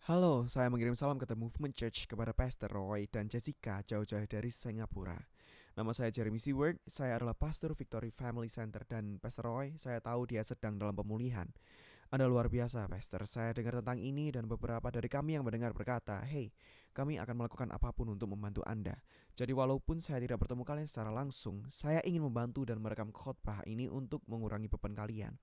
Halo, saya mengirim salam ke The Movement Church kepada Pastor Roy dan Jessica jauh-jauh dari Singapura. Nama saya Jeremy Seward, saya adalah pastor Victory Family Center dan Pastor Roy, saya tahu dia sedang dalam pemulihan. Anda luar biasa, Pastor. Saya dengar tentang ini dan beberapa dari kami yang mendengar berkata, "Hey, kami akan melakukan apapun untuk membantu Anda." Jadi walaupun saya tidak bertemu kalian secara langsung, saya ingin membantu dan merekam khotbah ini untuk mengurangi beban kalian.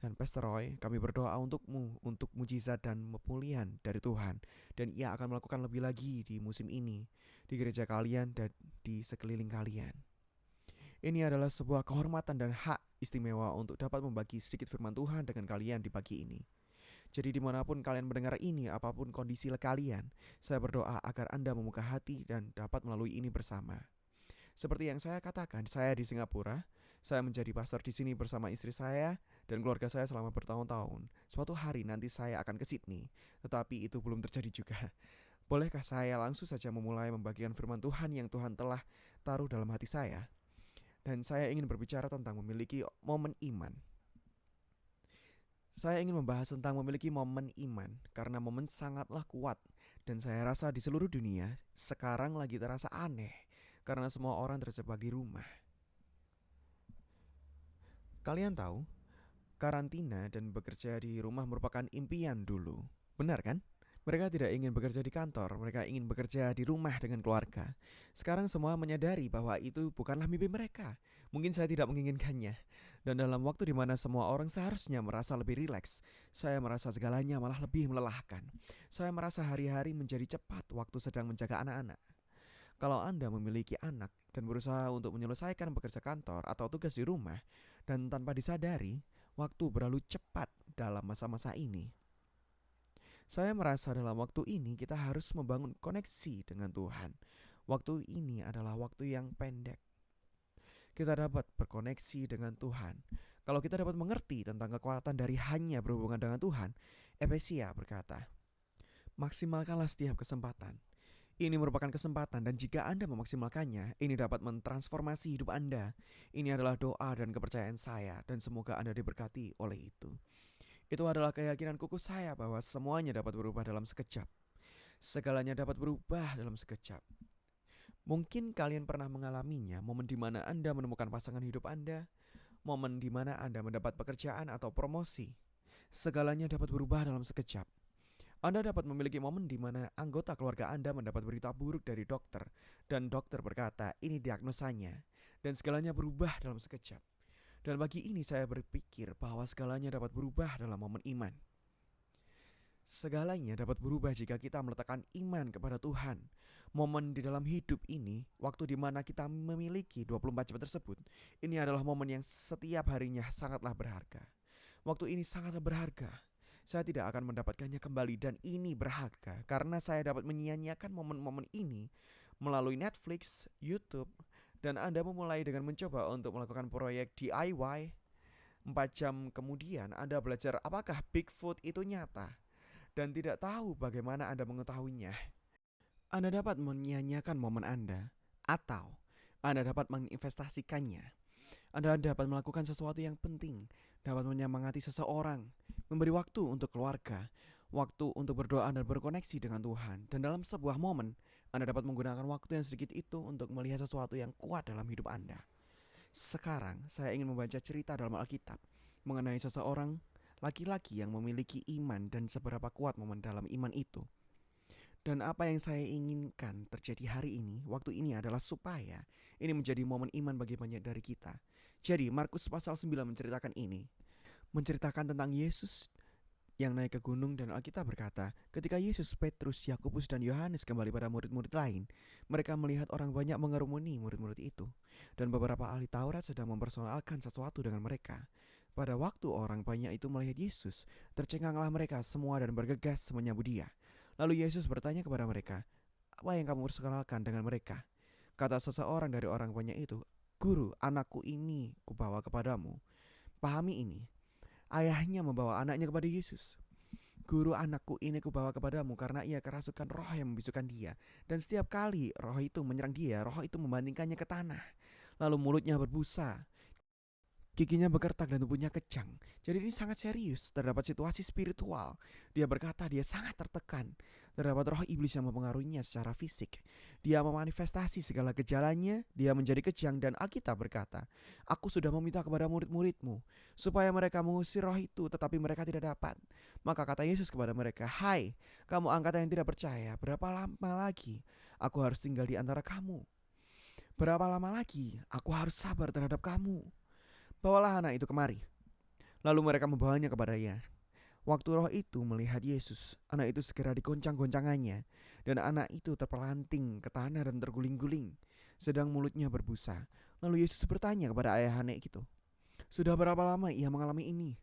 Dan Pastor Roy, kami berdoa untukmu, untuk mujizat dan pemulihan dari Tuhan. Dan ia akan melakukan lebih lagi di musim ini, di gereja kalian dan di sekeliling kalian. Ini adalah sebuah kehormatan dan hak istimewa untuk dapat membagi sedikit firman Tuhan dengan kalian di pagi ini. Jadi dimanapun kalian mendengar ini, apapun kondisi kalian, saya berdoa agar Anda membuka hati dan dapat melalui ini bersama. Seperti yang saya katakan, saya di Singapura. Saya menjadi pastor di sini bersama istri saya dan keluarga saya selama bertahun-tahun. Suatu hari nanti saya akan ke Sydney, tetapi itu belum terjadi juga. Bolehkah saya langsung saja memulai membagikan firman Tuhan yang Tuhan telah taruh dalam hati saya? Dan saya ingin berbicara tentang memiliki momen iman. Saya ingin membahas tentang memiliki momen iman karena momen sangatlah kuat dan saya rasa di seluruh dunia sekarang lagi terasa aneh karena semua orang terjebak di rumah. Kalian tahu, karantina dan bekerja di rumah merupakan impian dulu. Benar kan? Mereka tidak ingin bekerja di kantor, mereka ingin bekerja di rumah dengan keluarga. Sekarang semua menyadari bahwa itu bukanlah mimpi mereka. Mungkin saya tidak menginginkannya. Dan dalam waktu di mana semua orang seharusnya merasa lebih rileks, saya merasa segalanya malah lebih melelahkan. Saya merasa hari-hari menjadi cepat waktu sedang menjaga anak-anak. Kalau Anda memiliki anak dan berusaha untuk menyelesaikan pekerja kantor atau tugas di rumah, dan tanpa disadari, waktu berlalu cepat dalam masa-masa ini. Saya merasa dalam waktu ini kita harus membangun koneksi dengan Tuhan. Waktu ini adalah waktu yang pendek. Kita dapat berkoneksi dengan Tuhan. Kalau kita dapat mengerti tentang kekuatan dari hanya berhubungan dengan Tuhan, Efesia berkata, maksimalkanlah setiap kesempatan. Ini merupakan kesempatan dan jika Anda memaksimalkannya, ini dapat mentransformasi hidup Anda. Ini adalah doa dan kepercayaan saya dan semoga Anda diberkati oleh itu. Itu adalah keyakinan kukuh saya bahwa semuanya dapat berubah dalam sekejap. Segalanya dapat berubah dalam sekejap. Mungkin kalian pernah mengalaminya, momen di mana Anda menemukan pasangan hidup Anda, momen di mana Anda mendapat pekerjaan atau promosi. Segalanya dapat berubah dalam sekejap. Anda dapat memiliki momen di mana anggota keluarga Anda mendapat berita buruk dari dokter, dan dokter berkata, ini diagnosanya, dan segalanya berubah dalam sekejap. Dan bagi ini saya berpikir bahwa segalanya dapat berubah dalam momen iman. Segalanya dapat berubah jika kita meletakkan iman kepada Tuhan. Momen di dalam hidup ini, waktu di mana kita memiliki 24 jam tersebut, ini adalah momen yang setiap harinya sangatlah berharga. Waktu ini sangatlah berharga. Saya tidak akan mendapatkannya kembali dan ini berharga karena saya dapat menyia-nyiakan momen-momen ini melalui Netflix, YouTube, dan Anda memulai dengan mencoba untuk melakukan proyek DIY. 4 jam kemudian Anda belajar apakah Bigfoot itu nyata dan tidak tahu bagaimana Anda mengetahuinya. Anda dapat menyia-nyiakan momen Anda atau Anda dapat menginvestasikannya. Anda dapat melakukan sesuatu yang penting, dapat menyemangati seseorang, memberi waktu untuk keluarga, waktu untuk berdoa dan berkoneksi dengan Tuhan. Dan dalam sebuah momen, Anda dapat menggunakan waktu yang sedikit itu untuk melihat sesuatu yang kuat dalam hidup Anda. Sekarang, saya ingin membaca cerita dalam Alkitab mengenai seseorang laki-laki yang memiliki iman dan seberapa kuat momen dalam iman itu. Dan apa yang saya inginkan terjadi hari ini, waktu ini adalah supaya ini menjadi momen iman bagi banyak dari kita. Jadi Markus pasal 9 menceritakan ini. Menceritakan tentang Yesus yang naik ke gunung dan Alkitab berkata, ketika Yesus, Petrus, Yakobus dan Yohanes kembali pada murid-murid lain, mereka melihat orang banyak mengerumuni murid-murid itu. Dan beberapa ahli Taurat sedang mempersoalkan sesuatu dengan mereka. Pada waktu orang banyak itu melihat Yesus, tercenganglah mereka semua dan bergegas menyambut dia. Lalu Yesus bertanya kepada mereka, apa yang kamu persoalkan dengan mereka? Kata seseorang dari orang banyak itu, Guru, anakku ini kubawa kepadamu. Pahami ini, ayahnya membawa anaknya kepada Yesus. Guru, anakku ini kubawa kepadamu karena ia kerasukan roh yang membisukan dia. Dan setiap kali roh itu menyerang dia, roh itu membandingkannya ke tanah. Lalu mulutnya berbusa. Giginya berkertak dan tubuhnya kejang. Jadi ini sangat serius. Terdapat situasi spiritual. Dia berkata dia sangat tertekan. Terdapat roh iblis yang mempengaruhinya secara fisik. Dia memanifestasi segala gejalanya. Dia menjadi kejang dan Alkitab berkata, "Aku sudah meminta kepada murid-muridmu supaya mereka mengusir roh itu, tetapi mereka tidak dapat." Maka kata Yesus kepada mereka, "Hai, kamu angkatan yang tidak percaya, berapa lama lagi aku harus tinggal di antara kamu? Berapa lama lagi aku harus sabar terhadap kamu? Bawalah anak itu kemari." Lalu mereka membawanya kepadanya. Waktu roh itu melihat Yesus, anak itu segera digoncang-goncangannya, dan anak itu terpelanting ke tanah dan terguling-guling, sedang mulutnya berbusa. Lalu Yesus bertanya kepada ayah anak itu, "Sudah berapa lama ia mengalami ini?"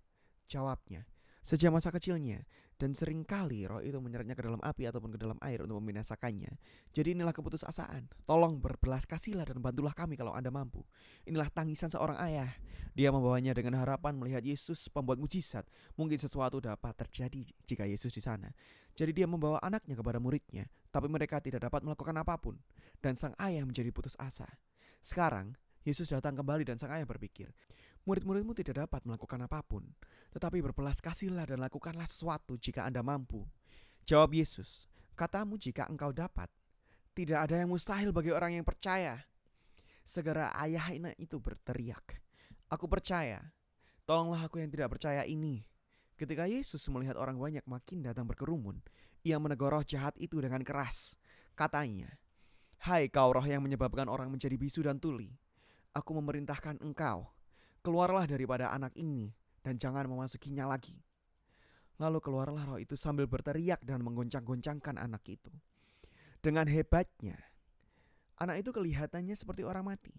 Jawabnya, "Sejak masa kecilnya, dan seringkali roh itu menyeretnya ke dalam api ataupun ke dalam air untuk membinasakannya. Jadi inilah keputusasaan. Tolong berbelas kasihlah dan bantulah kami kalau Anda mampu." Inilah tangisan seorang ayah. Dia membawanya dengan harapan melihat Yesus pembuat mujizat. Mungkin sesuatu dapat terjadi jika Yesus di sana. Jadi dia membawa anaknya kepada muridnya, tapi mereka tidak dapat melakukan apapun. Dan sang ayah menjadi putus asa. Sekarang, Yesus datang kembali dan sang ayah berpikir, "Murid-muridmu tidak dapat melakukan apapun, tetapi berbelas kasihlah dan lakukanlah sesuatu jika Anda mampu." Jawab Yesus, "Katamu jika engkau dapat. Tidak ada yang mustahil bagi orang yang percaya." Segera ayah anak itu berteriak, "Aku percaya, tolonglah aku yang tidak percaya ini." Ketika Yesus melihat orang banyak makin datang berkerumun, ia menegur roh jahat itu dengan keras. Katanya, "Hai kau roh yang menyebabkan orang menjadi bisu dan tuli, aku memerintahkan engkau, keluarlah daripada anak ini dan jangan memasukinya lagi." Lalu keluarlah roh itu sambil berteriak dan menggoncang-goncangkan anak itu. Dengan hebatnya, anak itu kelihatannya seperti orang mati,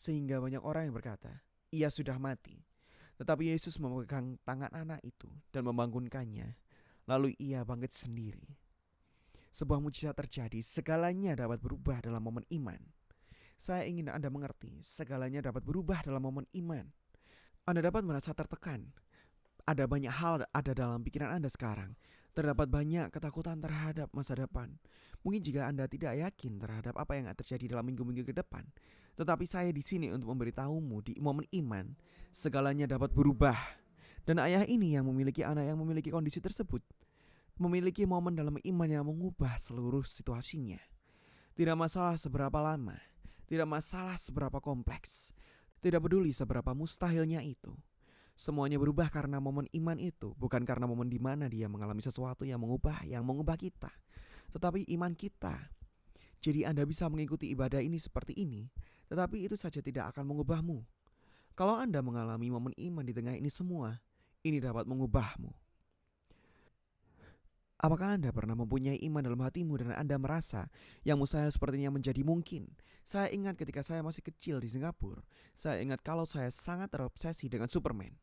sehingga banyak orang yang berkata, "Ia sudah mati." Tetapi Yesus memegang tangan anak itu dan membangunkannya. Lalu ia bangkit sendiri. Sebuah mujizat terjadi, segalanya dapat berubah dalam momen iman. Saya ingin Anda mengerti, segalanya dapat berubah dalam momen iman. Anda dapat merasa tertekan. Ada banyak hal ada dalam pikiran Anda sekarang. Terdapat banyak ketakutan terhadap masa depan. Mungkin jika Anda tidak yakin terhadap apa yang akan terjadi dalam minggu-minggu ke depan. Tetapi saya di sini untuk memberitahumu di momen iman, segalanya dapat berubah. Dan ayah ini yang memiliki anak yang memiliki kondisi tersebut, memiliki momen dalam iman yang mengubah seluruh situasinya. Tidak masalah seberapa lama, tidak masalah seberapa kompleks, tidak peduli seberapa mustahilnya itu. Semuanya berubah karena momen iman itu, bukan karena momen di mana dia mengalami sesuatu yang mengubah kita, tetapi iman kita. Jadi Anda bisa mengikuti ibadah ini seperti ini, tetapi itu saja tidak akan mengubahmu. Kalau Anda mengalami momen iman di tengah ini semua, ini dapat mengubahmu. Apakah Anda pernah mempunyai iman dalam hatimu dan Anda merasa yang mustahil sepertinya menjadi mungkin? Saya ingat ketika saya masih kecil di Singapura, saya ingat kalau saya sangat terobsesi dengan Superman.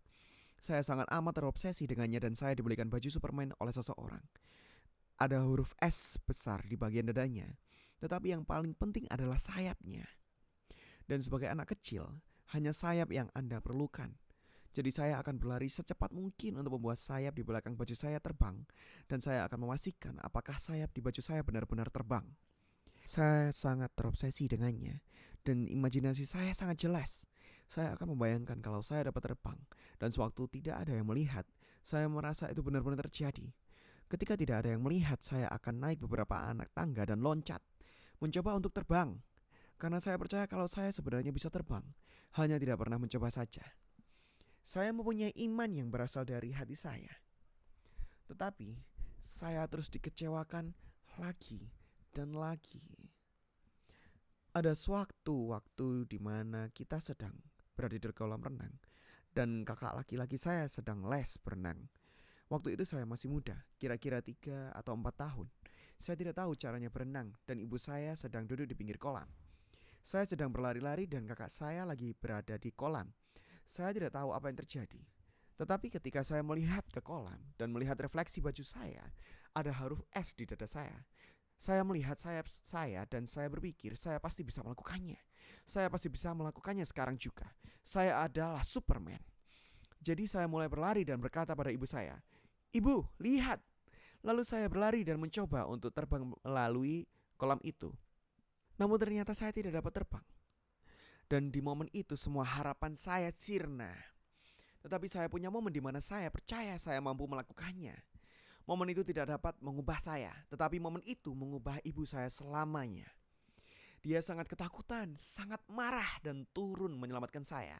Saya sangat amat terobsesi dengannya dan saya dibelikan baju Superman oleh seseorang. Ada huruf S besar di bagian dadanya, tetapi yang paling penting adalah sayapnya. Dan sebagai anak kecil, hanya sayap yang Anda perlukan. Jadi saya akan berlari secepat mungkin untuk membuat sayap di belakang baju saya terbang. Dan saya akan memastikan apakah sayap di baju saya benar-benar terbang. Saya sangat terobsesi dengannya. Dan imajinasi saya sangat jelas. Saya akan membayangkan kalau saya dapat terbang. Dan sewaktu tidak ada yang melihat, saya merasa itu benar-benar terjadi. Ketika tidak ada yang melihat, saya akan naik beberapa anak tangga dan loncat. Mencoba untuk terbang. Karena saya percaya kalau saya sebenarnya bisa terbang. Hanya tidak pernah mencoba saja. Saya mempunyai iman yang berasal dari hati saya. Tetapi saya terus dikecewakan lagi dan lagi. Ada waktu di mana kita sedang berada di kolam renang dan kakak laki-laki saya sedang les berenang. Waktu itu saya masih muda, kira-kira 3 atau 4 tahun. Saya tidak tahu caranya berenang dan ibu saya sedang duduk di pinggir kolam. Saya sedang berlari-lari dan kakak saya lagi berada di kolam. Saya tidak tahu apa yang terjadi. Tetapi ketika saya melihat ke kolam dan melihat refleksi baju saya, ada huruf S di dada saya. Saya melihat sayap saya dan saya berpikir saya pasti bisa melakukannya. Saya pasti bisa melakukannya sekarang juga. Saya adalah Superman. Jadi saya mulai berlari dan berkata pada ibu saya, "Ibu, lihat." Lalu saya berlari dan mencoba untuk terbang melalui kolam itu. Namun ternyata saya tidak dapat terbang. Dan di momen itu semua harapan saya sirna. Tetapi saya punya momen di mana saya percaya saya mampu melakukannya. Momen itu tidak dapat mengubah saya, tetapi momen itu mengubah ibu saya selamanya. Dia sangat ketakutan, sangat marah dan turun menyelamatkan saya.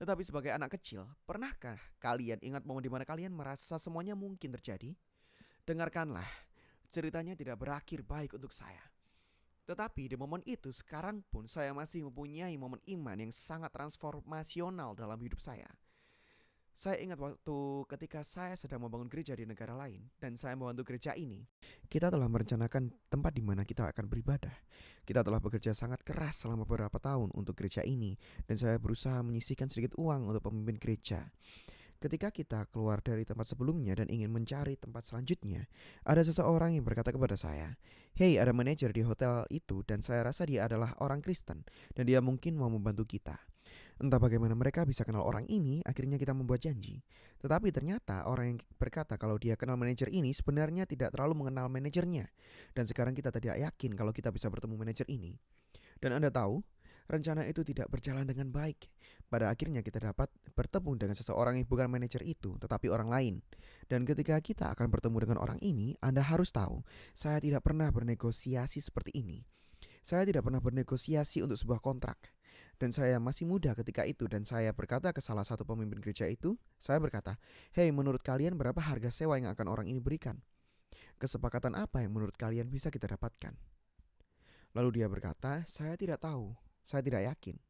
Tetapi sebagai anak kecil, pernahkah kalian ingat momen di mana kalian merasa semuanya mungkin terjadi? Dengarkanlah, ceritanya tidak berakhir baik untuk saya. Tetapi di momen itu sekarang pun saya masih mempunyai momen iman yang sangat transformasional dalam hidup saya. Saya ingat waktu ketika saya sedang membangun gereja di negara lain dan saya membantu gereja ini. Kita telah merencanakan tempat di mana kita akan beribadah. Kita telah bekerja sangat keras selama beberapa tahun untuk gereja ini dan saya berusaha menyisihkan sedikit uang untuk pemimpin gereja. Ketika kita keluar dari tempat sebelumnya dan ingin mencari tempat selanjutnya, ada seseorang yang berkata kepada saya, "Hey, ada manajer di hotel itu dan saya rasa dia adalah orang Kristen dan dia mungkin mau membantu kita." Entah bagaimana mereka bisa kenal orang ini, akhirnya kita membuat janji. Tetapi ternyata orang yang berkata kalau dia kenal manajer ini sebenarnya tidak terlalu mengenal manajernya. Dan sekarang kita tidak yakin kalau kita bisa bertemu manajer ini. Dan Anda tahu, rencana itu tidak berjalan dengan baik. Pada akhirnya kita dapat bertemu dengan seseorang yang bukan manajer itu, tetapi orang lain. Dan ketika kita akan bertemu dengan orang ini, Anda harus tahu, saya tidak pernah bernegosiasi seperti ini. Saya tidak pernah bernegosiasi untuk sebuah kontrak. Dan saya masih muda ketika itu dan saya berkata ke salah satu pemimpin gereja itu, saya berkata, "Hey, menurut kalian berapa harga sewa yang akan orang ini berikan? Kesepakatan apa yang menurut kalian bisa kita dapatkan?" Lalu dia berkata, "Saya tidak tahu, saya tidak yakin."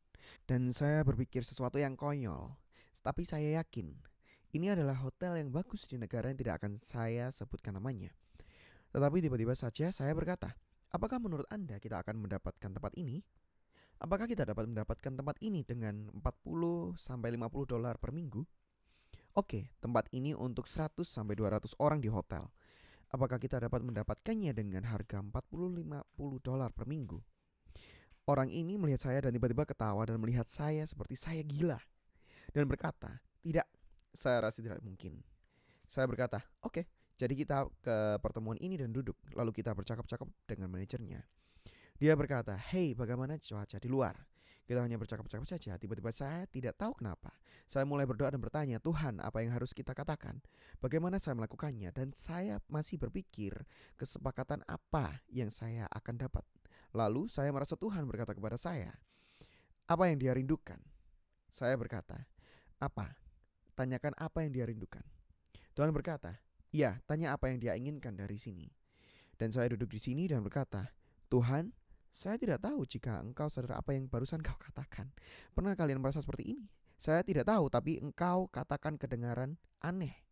Dan saya berpikir sesuatu yang konyol. Tapi saya yakin, ini adalah hotel yang bagus di negara yang tidak akan saya sebutkan namanya. Tetapi tiba-tiba saja saya berkata, "Apakah menurut Anda kita akan mendapatkan tempat ini? Apakah kita dapat mendapatkan tempat ini dengan 40 sampai 50 dolar per minggu? Oke, tempat ini untuk 100 sampai 200 orang di hotel. Apakah kita dapat mendapatkannya dengan harga 40-50 dolar per minggu?" Orang ini melihat saya dan tiba-tiba ketawa dan melihat saya seperti saya gila dan berkata, "Tidak, saya rasa tidak mungkin." Saya berkata, "Oke, jadi kita ke pertemuan ini dan duduk, lalu kita bercakap-cakap dengan manajernya." Dia berkata, "Hey, bagaimana cuaca di luar?" Kita hanya bercakap-cakap saja. Tiba-tiba saya tidak tahu kenapa. Saya mulai berdoa dan bertanya, "Tuhan, apa yang harus kita katakan? Bagaimana saya melakukannya?" Dan saya masih berpikir kesepakatan apa yang saya akan dapat. Lalu saya merasa Tuhan berkata kepada saya, "Apa yang dia rindukan?" Saya berkata, "Apa?" Tanyakan apa yang dia rindukan. Tuhan berkata, "Ya, tanya apa yang dia inginkan dari sini." Dan saya duduk di sini dan berkata, "Tuhan, saya tidak tahu jika engkau sadar apa yang barusan kau katakan. Pernah kalian merasa seperti ini? Saya tidak tahu, tapi engkau katakan kedengaran aneh.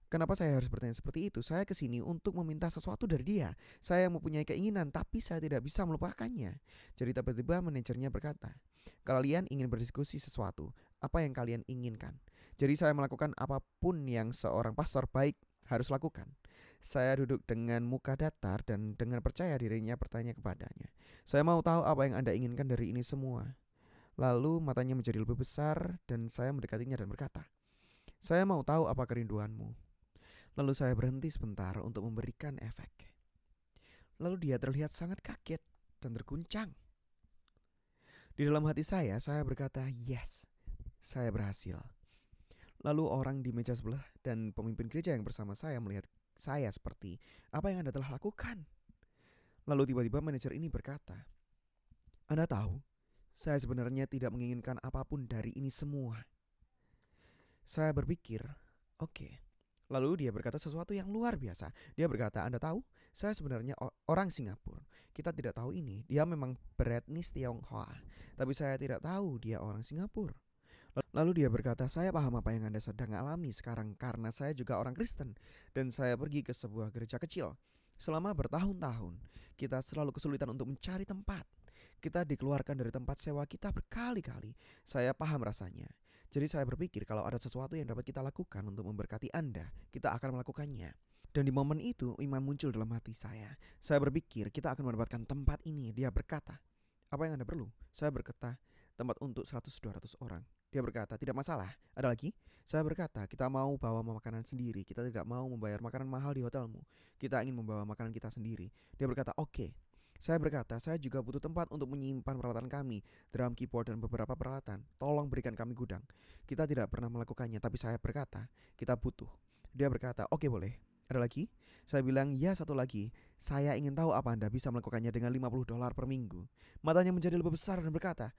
Kenapa saya harus bertanya seperti itu? Saya kesini untuk meminta sesuatu dari dia. Saya mempunyai keinginan, tapi saya tidak bisa melupakannya." Jadi tiba-tiba manajernya berkata, "Kalian ingin berdiskusi sesuatu, apa yang kalian inginkan?" Jadi saya melakukan apapun yang seorang pastor baik harus lakukan. Saya duduk dengan muka datar dan dengan percaya dirinya bertanya kepadanya, "Saya mau tahu apa yang Anda inginkan dari ini semua." Lalu matanya menjadi lebih besar dan saya mendekatinya dan berkata, "Saya mau tahu apa kerinduanmu." Lalu saya berhenti sebentar untuk memberikan efek. Lalu dia terlihat sangat kaget dan terguncang. Di dalam hati saya berkata, "Yes, saya berhasil." Lalu orang di meja sebelah dan pemimpin gereja yang bersama saya melihat saya seperti, "Apa yang Anda telah lakukan?" Lalu tiba-tiba manajer ini berkata, "Anda tahu, saya sebenarnya tidak menginginkan apapun dari ini semua." Saya berpikir, oke. Lalu dia berkata sesuatu yang luar biasa. Dia berkata, "Anda tahu, saya sebenarnya orang Singapura. Kita tidak tahu ini. Dia memang beretnis Tionghoa. Tapi saya tidak tahu dia orang Singapura." Lalu dia berkata, "Saya paham apa yang Anda sedang alami sekarang karena saya juga orang Kristen. Dan saya pergi ke sebuah gereja kecil. Selama bertahun-tahun, kita selalu kesulitan untuk mencari tempat. Kita dikeluarkan dari tempat sewa kita berkali-kali. Saya paham rasanya. Jadi saya berpikir kalau ada sesuatu yang dapat kita lakukan untuk memberkati Anda, kita akan melakukannya." Dan di momen itu iman muncul dalam hati saya. Saya berpikir kita akan mendapatkan tempat ini. Dia berkata, "Apa yang Anda perlu?" Saya berkata, "Tempat untuk 100-200 orang." Dia berkata, "Tidak masalah. Ada lagi?" Saya berkata, "Kita mau bawa makanan sendiri. Kita tidak mau membayar makanan mahal di hotelmu. Kita ingin membawa makanan kita sendiri." Dia berkata, "Oke." Saya berkata, saya juga butuh tempat untuk menyimpan peralatan kami, drum, keyboard, dan beberapa peralatan. Tolong berikan kami gudang. Kita tidak pernah melakukannya, tapi saya berkata, kita butuh. Dia berkata, oke boleh. Ada lagi? Saya bilang, ya satu lagi. Saya ingin tahu apa Anda bisa melakukannya dengan $50 per minggu. Matanya menjadi lebih besar dan berkata,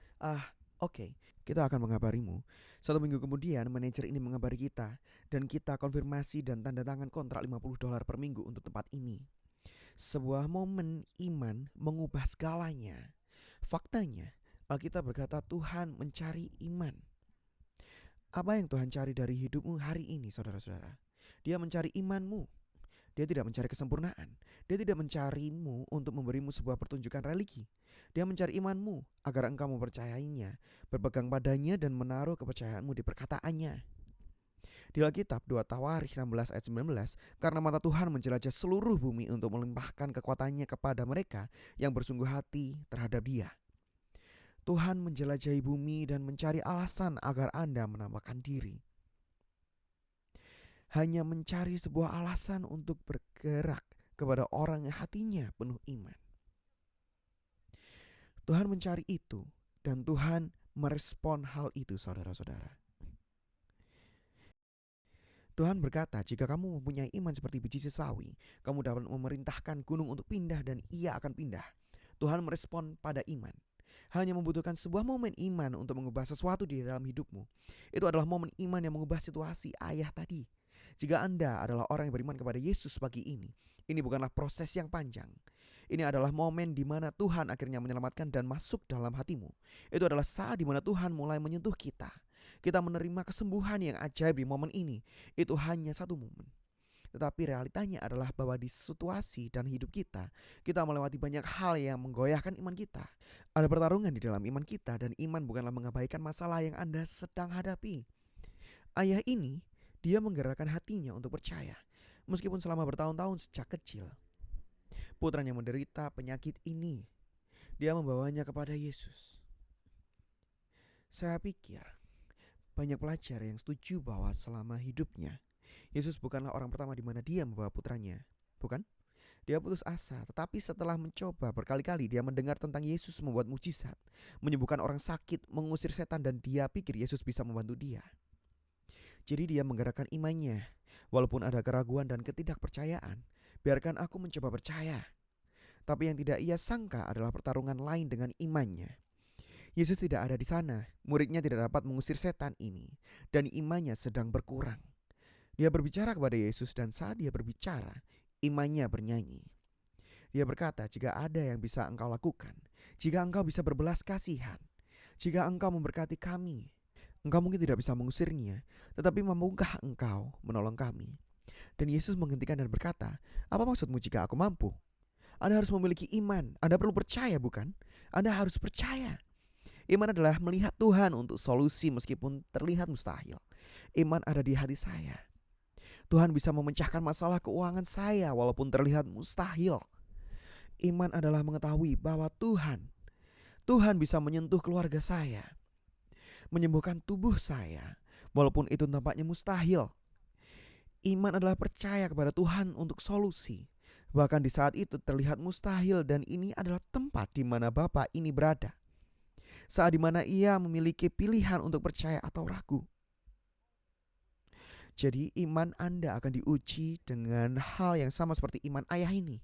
oke, kita akan mengabarimu. 1 minggu kemudian, manajer ini mengabari kita, dan kita konfirmasi dan tanda tangan kontrak $50 per minggu untuk tempat ini. Sebuah momen iman mengubah segalanya. Faktanya, Alkitab berkata Tuhan mencari iman. Apa yang Tuhan cari dari hidupmu hari ini, saudara-saudara? Dia mencari imanmu. Dia tidak mencari kesempurnaan. Dia tidak mencarimu untuk memberimu sebuah pertunjukan religi. Dia mencari imanmu agar engkau mempercayainya, berpegang padanya dan menaruh kepercayaanmu di perkataannya. Di Alkitab 2 Tawarikh 16 ayat 19, karena mata Tuhan menjelajah seluruh bumi untuk melimpahkan kekuatannya kepada mereka yang bersungguh hati terhadap Dia. Tuhan menjelajahi bumi dan mencari alasan agar Anda menampakkan diri. Hanya mencari sebuah alasan untuk bergerak kepada orang yang hatinya penuh iman. Tuhan mencari itu dan Tuhan merespon hal itu, saudara-saudara. Tuhan berkata, jika kamu mempunyai iman seperti biji sesawi, kamu dapat memerintahkan gunung untuk pindah dan ia akan pindah. Tuhan merespon pada iman. Hanya membutuhkan sebuah momen iman untuk mengubah sesuatu di dalam hidupmu. Itu adalah momen iman yang mengubah situasi ayah tadi. Jika Anda adalah orang yang beriman kepada Yesus pagi ini bukanlah proses yang panjang. Ini adalah momen di mana Tuhan akhirnya menyelamatkan dan masuk dalam hatimu. Itu adalah saat di mana Tuhan mulai menyentuh kita. Kita menerima kesembuhan yang ajaib di momen ini. Itu hanya satu momen. Tetapi realitanya adalah bahwa di situasi dan hidup kita melewati banyak hal yang menggoyahkan iman kita. Ada pertarungan di dalam iman kita dan iman bukanlah mengabaikan masalah yang Anda sedang hadapi. Ayah ini, dia menggerakkan hatinya untuk percaya. Meskipun selama bertahun-tahun sejak kecil, putranya menderita penyakit ini, dia membawanya kepada Yesus. Saya pikir banyak pelajar yang setuju bahwa selama hidupnya Yesus bukanlah orang pertama di mana dia membawa putranya, bukan? Dia putus asa, tetapi setelah mencoba berkali-kali dia mendengar tentang Yesus membuat mujizat, menyembuhkan orang sakit, mengusir setan, dan dia pikir Yesus bisa membantu dia. Jadi dia menggerakkan imannya, walaupun ada keraguan dan ketidakpercayaan. Biarkan aku mencoba percaya. Tapi yang tidak ia sangka adalah pertarungan lain dengan imannya. Yesus tidak ada di sana, muridnya tidak dapat mengusir setan ini, dan imannya sedang berkurang. Dia berbicara kepada Yesus dan saat dia berbicara, imannya bernyanyi. Dia berkata, jika ada yang bisa engkau lakukan, jika engkau bisa berbelas kasihan, jika engkau memberkati kami, engkau mungkin tidak bisa mengusirnya, tetapi mampukah engkau menolong kami? Dan Yesus menghentikan dan berkata, apa maksudmu jika aku mampu? Anda harus memiliki iman, Anda perlu percaya bukan? Anda harus percaya. Iman adalah melihat Tuhan untuk solusi meskipun terlihat mustahil. Iman ada di hati saya. Tuhan bisa memecahkan masalah keuangan saya walaupun terlihat mustahil. Iman adalah mengetahui bahwa Tuhan bisa menyentuh keluarga saya, menyembuhkan tubuh saya walaupun itu nampaknya mustahil. Iman adalah percaya kepada Tuhan untuk solusi, bahkan di saat itu terlihat mustahil, dan ini adalah tempat di mana Bapa ini berada. Saat di mana ia memiliki pilihan untuk percaya atau ragu. Jadi iman Anda akan diuji dengan hal yang sama seperti iman ayah ini.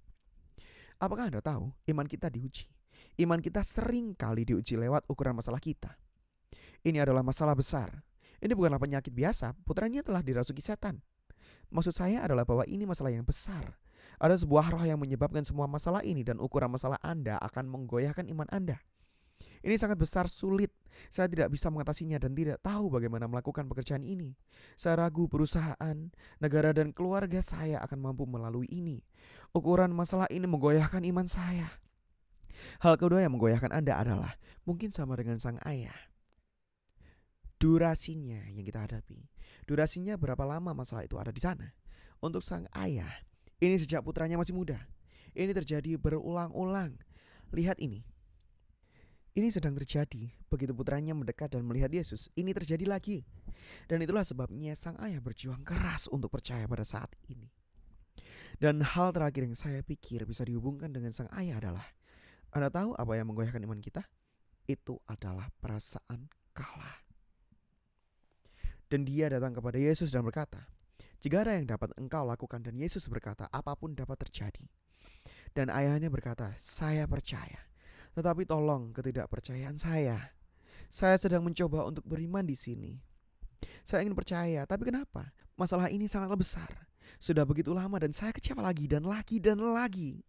Apakah Anda tahu iman kita diuji? Iman kita sering kali diuji lewat ukuran masalah kita. Ini adalah masalah besar. Ini bukanlah penyakit biasa, putranya telah dirasuki setan. Maksud saya adalah bahwa ini masalah yang besar. Ada sebuah roh yang menyebabkan semua masalah ini, dan ukuran masalah Anda akan menggoyahkan iman Anda. Ini sangat besar, sulit. Saya tidak bisa mengatasinya dan tidak tahu bagaimana melakukan pekerjaan ini. Saya ragu perusahaan, negara, dan keluarga saya akan mampu melalui ini. Ukuran masalah ini menggoyahkan iman saya. Hal kedua yang menggoyahkan Anda adalah mungkin sama dengan sang ayah. Durasinya yang kita hadapi. Durasinya berapa lama masalah itu ada di sana. Untuk sang ayah, ini sejak putranya masih muda. Ini terjadi berulang-ulang. Lihat ini. Ini sedang terjadi begitu putranya mendekat dan melihat Yesus. Ini terjadi lagi. Dan itulah sebabnya sang ayah berjuang keras untuk percaya pada saat ini. Dan hal terakhir yang saya pikir bisa dihubungkan dengan sang ayah adalah Anda tahu apa yang menggoyahkan iman kita? Itu adalah perasaan kalah. Dan dia datang kepada Yesus dan berkata, "Jika ada yang dapat engkau lakukan," dan Yesus berkata, "Apapun dapat terjadi." Dan ayahnya berkata, "Saya percaya, tetapi tolong ketidakpercayaan saya. Saya sedang mencoba untuk beriman di sini. Saya ingin percaya, tapi kenapa? Masalah ini sangatlah besar. Sudah begitu lama dan saya kecewa lagi dan lagi dan lagi."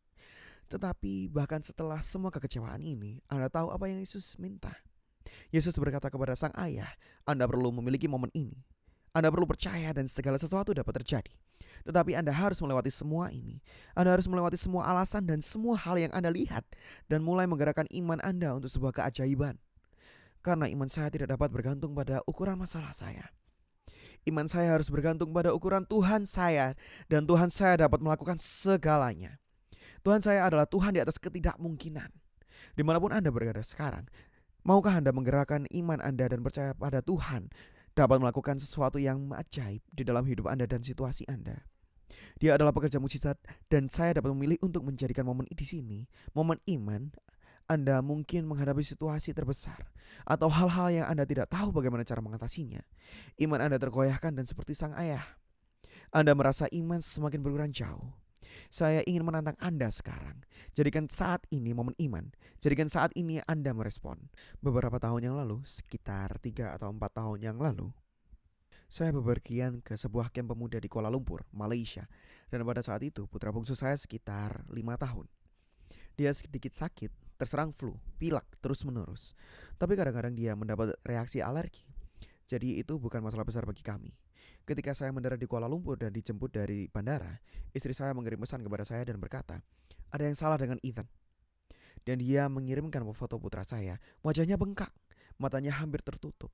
Tetapi bahkan setelah semua kekecewaan ini, Anda tahu apa yang Yesus minta? Yesus berkata kepada sang ayah, "Anda perlu memiliki momen ini. Anda perlu percaya dan segala sesuatu dapat terjadi. Tetapi Anda harus melewati semua ini. Anda harus melewati semua alasan dan semua hal yang Anda lihat dan mulai menggerakkan iman Anda untuk sebuah keajaiban. Karena iman saya tidak dapat bergantung pada ukuran masalah saya. Iman saya harus bergantung pada ukuran Tuhan saya, dan Tuhan saya dapat melakukan segalanya. Tuhan saya adalah Tuhan di atas ketidakmungkinan. Dimanapun Anda berada sekarang, maukah Anda menggerakkan iman Anda dan percaya pada Tuhan dapat melakukan sesuatu yang ajaib di dalam hidup Anda dan situasi Anda? Dia adalah pekerja mukjizat, dan saya dapat memilih untuk menjadikan momen di sini momen iman. Anda mungkin menghadapi situasi terbesar atau hal-hal yang Anda tidak tahu bagaimana cara mengatasinya. Iman Anda tergoyahkan dan seperti sang ayah, Anda merasa iman semakin berkurang jauh. Saya ingin menantang Anda sekarang. Jadikan saat ini momen iman. Jadikan saat ini Anda merespon. Beberapa tahun yang lalu, sekitar 3 atau 4 tahun yang lalu, saya bepergian ke sebuah kamp pemuda di Kuala Lumpur, Malaysia. Dan pada saat itu putra bungsu saya sekitar 5 tahun. Dia sedikit sakit, terserang flu, pilek terus menerus. Tapi kadang-kadang dia mendapat reaksi alergi. Jadi itu bukan masalah besar bagi kami. Ketika saya mendarat di Kuala Lumpur dan dijemput dari bandara, istri saya mengirim pesan kepada saya dan berkata, "Ada yang salah dengan Ethan." Dan dia mengirimkan foto putra saya. Wajahnya bengkak, matanya hampir tertutup.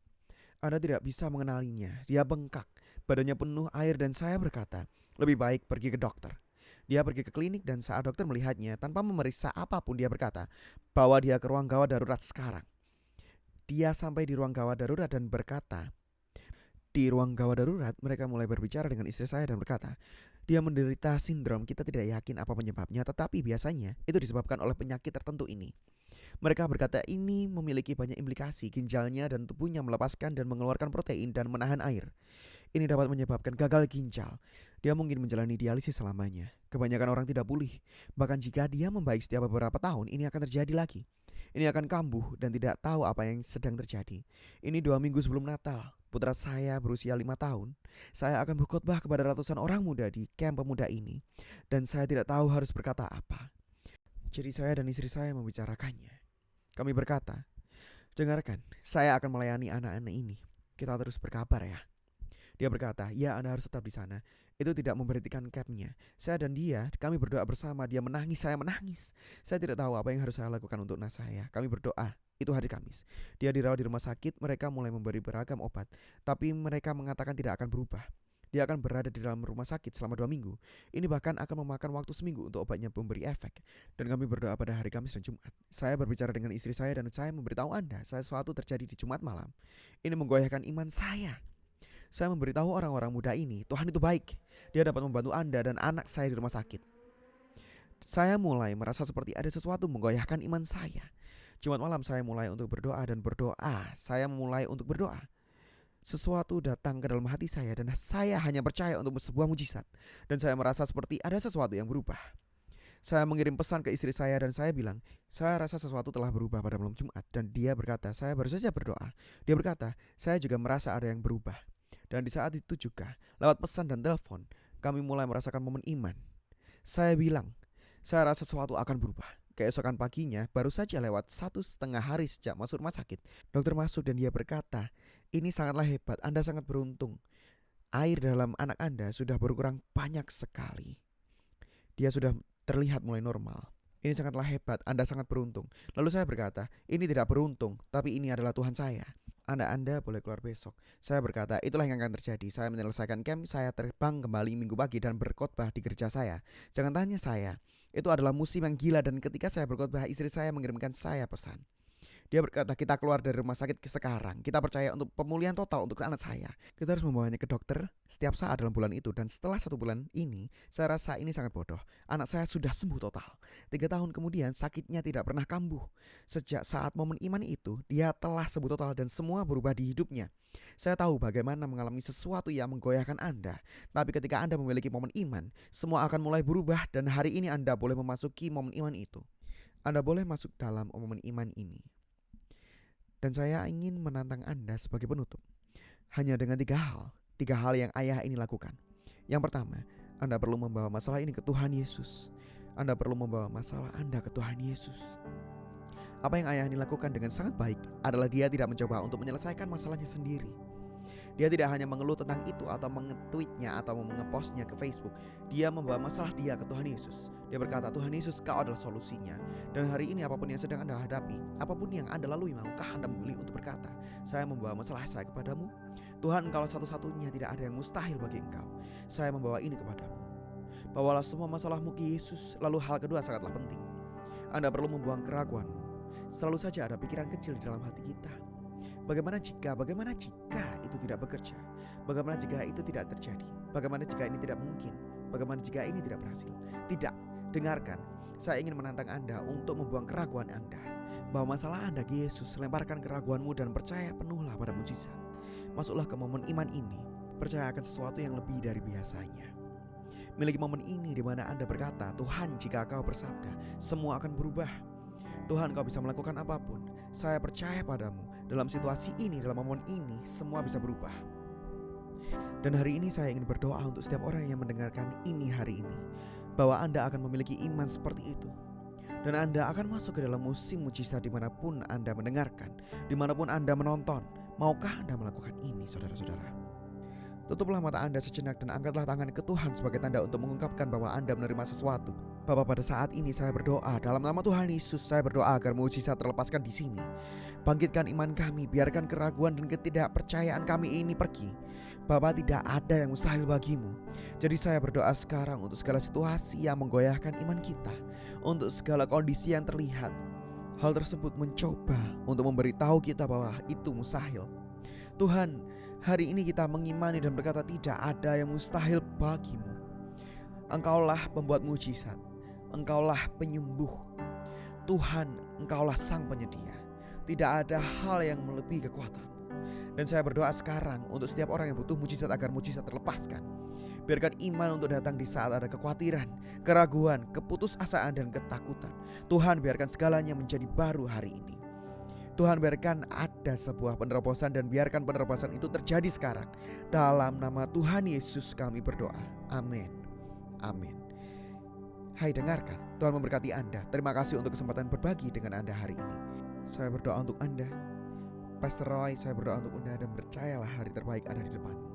Anda tidak bisa mengenalinya. Dia bengkak, badannya penuh air, dan saya berkata, "Lebih baik pergi ke dokter." Dia pergi ke klinik, dan saat dokter melihatnya tanpa memeriksa apapun, dia berkata, "Bawa dia ke ruang gawat darurat sekarang." Dia sampai di ruang gawat darurat dan berkata, di ruang gawat darurat mereka mulai berbicara dengan istri saya dan berkata, "Dia menderita sindrom, kita tidak yakin apa penyebabnya, tetapi biasanya itu disebabkan oleh penyakit tertentu ini." Mereka berkata ini memiliki banyak implikasi, ginjalnya dan tubuhnya melepaskan dan mengeluarkan protein dan menahan air. Ini dapat menyebabkan gagal ginjal. Dia mungkin menjalani dialisis selamanya. Kebanyakan orang tidak pulih. Bahkan jika dia membaik setiap beberapa tahun, ini akan terjadi lagi. Ini akan kambuh dan tidak tahu apa yang sedang terjadi. Ini 2 minggu sebelum Natal. Putra saya berusia 5 tahun. Saya akan berkhotbah kepada ratusan orang muda di kamp pemuda ini. Dan saya tidak tahu harus berkata apa. Jadi saya dan istri saya membicarakannya. Kami berkata, "Dengarkan, saya akan melayani anak-anak ini. Kita terus berkabar ya." Dia berkata, "Ya, Anda harus tetap di sana." Itu tidak memberhentikan campnya. Saya dan dia, kami berdoa bersama. Dia menangis, saya menangis. Saya tidak tahu apa yang harus saya lakukan untuk anak saya. Kami berdoa. Itu hari Kamis. Dia dirawat di rumah sakit. Mereka mulai memberi beragam obat, tapi mereka mengatakan tidak akan berubah. Dia akan berada di dalam rumah sakit selama 2 minggu. Ini bahkan akan memakan waktu seminggu untuk obatnya memberi efek. Dan kami berdoa pada hari Kamis dan Jumat. Saya berbicara dengan istri saya dan saya memberitahu Anda sesuatu terjadi di Jumat malam. Ini menggoyahkan iman saya. Saya memberitahu orang-orang muda ini, Tuhan itu baik. Dia dapat membantu Anda dan anak saya di rumah sakit. Saya mulai merasa seperti ada sesuatu menggoyahkan iman saya. Jumat malam saya mulai untuk berdoa dan berdoa. Saya mulai untuk berdoa. Sesuatu datang ke dalam hati saya dan saya hanya percaya untuk sebuah mujizat. Dan saya merasa seperti ada sesuatu yang berubah. Saya mengirim pesan ke istri saya dan saya bilang, "Saya rasa sesuatu telah berubah pada malam Jumat." Dan dia berkata, "Saya baru saja berdoa." Dia berkata, "Saya juga merasa ada yang berubah." Dan di saat itu juga, lewat pesan dan telepon, kami mulai merasakan momen iman. Saya bilang, saya rasa sesuatu akan berubah. Keesokan paginya, baru saja lewat 1,5 hari sejak masuk rumah sakit, dokter masuk dan dia berkata, "Ini sangatlah hebat, Anda sangat beruntung. Air dalam anak Anda sudah berkurang banyak sekali. Dia sudah terlihat mulai normal. Ini sangatlah hebat, Anda sangat beruntung." Lalu saya berkata, "Ini tidak beruntung, tapi ini adalah Tuhan saya. Anda boleh keluar besok." Saya berkata, "Itulah yang akan terjadi. Saya menyelesaikan camp, saya terbang kembali minggu pagi dan berkhotbah di gereja saya. Jangan tanya saya, itu adalah musim yang gila." Dan ketika saya berkhotbah, istri saya mengirimkan saya pesan. Dia berkata, kita keluar dari rumah sakit sekarang. Kita percaya untuk pemulihan total untuk anak saya. Kita harus membawanya ke dokter setiap saat dalam bulan itu. Dan setelah 1 bulan ini, saya rasa ini sangat bodoh. Anak saya sudah sembuh total. 3 tahun kemudian sakitnya tidak pernah kambuh. Sejak saat momen iman itu, dia telah sembuh total dan semua berubah di hidupnya. Saya tahu bagaimana mengalami sesuatu yang menggoyahkan Anda. Tapi ketika Anda memiliki momen iman, semua akan mulai berubah. Dan hari ini Anda boleh memasuki momen iman itu. Anda boleh masuk dalam momen iman ini. Dan saya ingin menantang Anda sebagai penutup. Hanya dengan 3 hal yang ayah ini lakukan. Yang pertama, Anda perlu membawa masalah ini ke Tuhan Yesus. Anda perlu membawa masalah Anda ke Tuhan Yesus. Apa yang ayah ini lakukan dengan sangat baik adalah dia tidak mencoba untuk menyelesaikan masalahnya sendiri. Dia tidak hanya mengeluh tentang itu atau mengetweetnya atau mengepostnya ke Facebook. Dia membawa masalah dia ke Tuhan Yesus. Dia berkata, Tuhan Yesus, Kau adalah solusinya. Dan hari ini apapun yang sedang Anda hadapi, apapun yang Anda lalui, maukah Anda memilih untuk berkata, saya membawa masalah saya kepadamu. Tuhan, Engkau satu-satunya, tidak ada yang mustahil bagi Engkau. Saya membawa ini kepadamu. Bawalah semua masalahmu ke Yesus. Lalu hal kedua sangatlah penting. Anda perlu membuang keraguanmu. Selalu saja ada pikiran kecil di dalam hati kita. Bagaimana jika itu tidak bekerja? Bagaimana jika itu tidak terjadi? Bagaimana jika ini tidak mungkin? Bagaimana jika ini tidak berhasil? Tidak, dengarkan. Saya ingin menantang Anda untuk membuang keraguan Anda. Bawa masalah Anda ke Yesus, lemparkan keraguanmu dan percaya penuhlah pada mujizat. Masuklah ke momen iman ini, percaya akan sesuatu yang lebih dari biasanya. Miliki momen ini di mana Anda berkata, Tuhan, jika Kau bersabda, semua akan berubah. Tuhan, Kau bisa melakukan apapun. Saya percaya padamu. Dalam situasi ini, dalam momen ini, semua bisa berubah. Dan hari ini saya ingin berdoa untuk setiap orang yang mendengarkan ini hari ini, bahwa Anda akan memiliki iman seperti itu. Dan Anda akan masuk ke dalam musim mujizat dimanapun Anda mendengarkan, dimanapun Anda menonton. Maukah Anda melakukan ini, saudara-saudara? Tutuplah mata Anda sejenak dan angkatlah tangan ke Tuhan sebagai tanda untuk mengungkapkan bahwa Anda menerima sesuatu. Bapa, pada saat ini saya berdoa dalam nama Tuhan Yesus, saya berdoa agar mujizat terlepaskan di sini. Bangkitkan iman kami, biarkan keraguan dan ketidakpercayaan kami ini pergi. Bapa, tidak ada yang mustahil bagimu. Jadi saya berdoa sekarang untuk segala situasi yang menggoyahkan iman kita, untuk segala kondisi yang terlihat. Hal tersebut mencoba untuk memberitahu kita bahwa itu mustahil. Tuhan, hari ini kita mengimani dan berkata tidak ada yang mustahil bagimu. Engkaulah pembuat mujizat. Engkaulah penyembuh. Tuhan, Engkaulah sang penyedia. Tidak ada hal yang melebihi kekuatan. Dan saya berdoa sekarang untuk setiap orang yang butuh mujizat agar mujizat terlepaskan. Biarkan iman untuk datang di saat ada kekhawatiran, keraguan, keputusasaan dan ketakutan. Tuhan, biarkan segalanya menjadi baru hari ini. Tuhan, biarkan ada sebuah penerobosan dan biarkan penerobosan itu terjadi sekarang. Dalam nama Tuhan Yesus kami berdoa. Amin. Amin. Hai, dengarkan. Tuhan memberkati Anda. Terima kasih untuk kesempatan berbagi dengan Anda hari ini. Saya berdoa untuk Anda. Pastor Roy, saya berdoa untuk Anda dan percayalah hari terbaik ada di depanmu.